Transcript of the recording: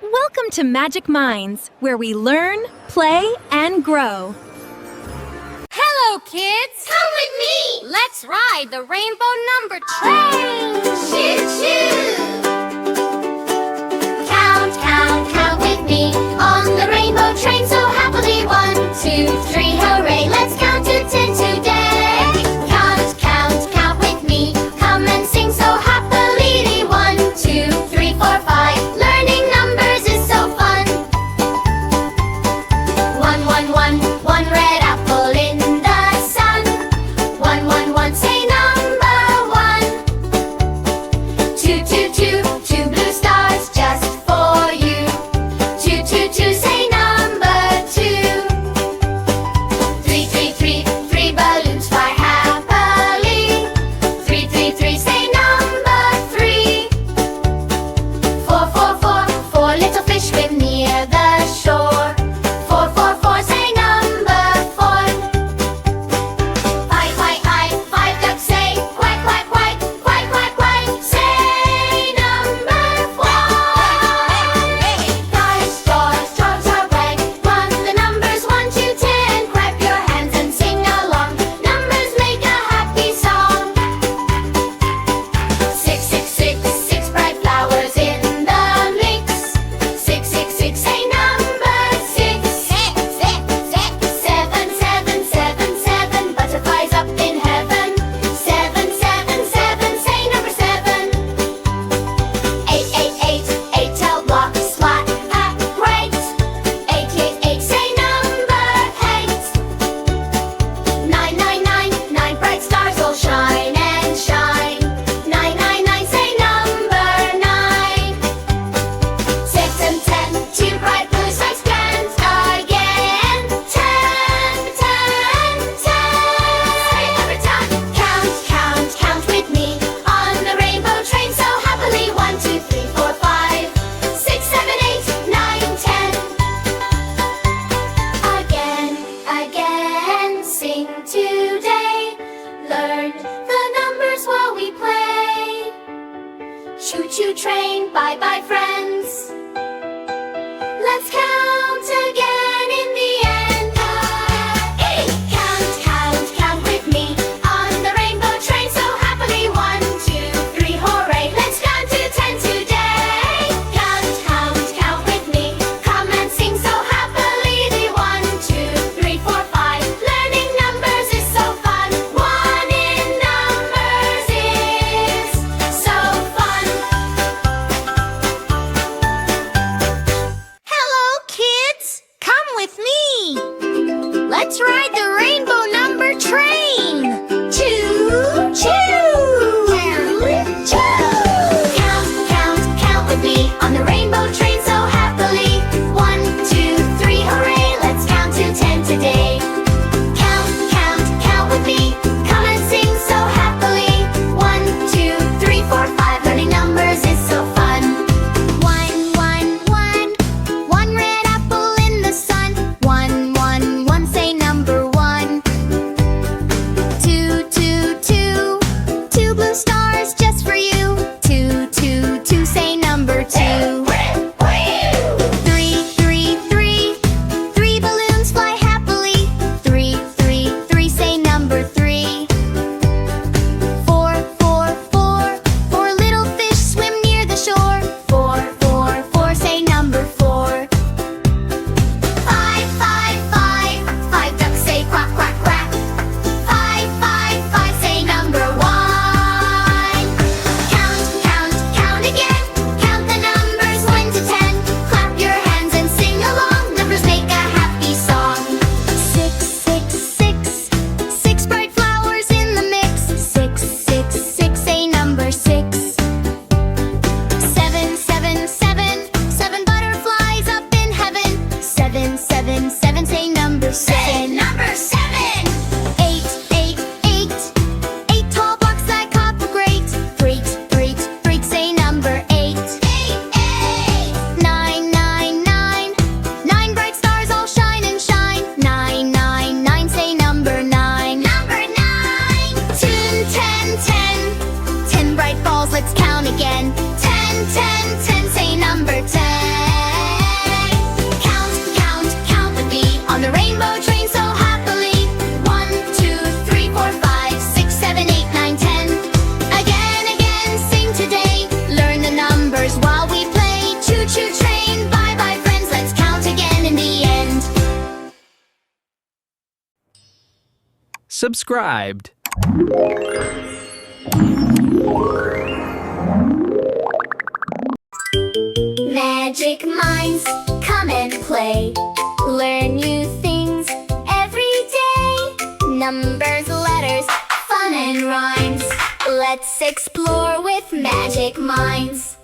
Welcome to Magic Minds, where we learn, play, and grow. Hello, kids! Come with me! Let's ride the rainbow number train! Choo-choo! Count, count, count with me on the rainbow train so happily. 1, 2, 3, hooray! Let's count to 10 today. Count, count, count with me. Come and sing so happily. 1, 2, 3, 4, 5. Learning numbers is so fun. 1, 1, 1, 1 red apple in the sun. 1, 1, 1, say number 1. 2, 2, 2. subscribed. Magic minds, come and play. Learn new things every day. Numbers, letters, fun and rhymes. Let's explore with magic minds.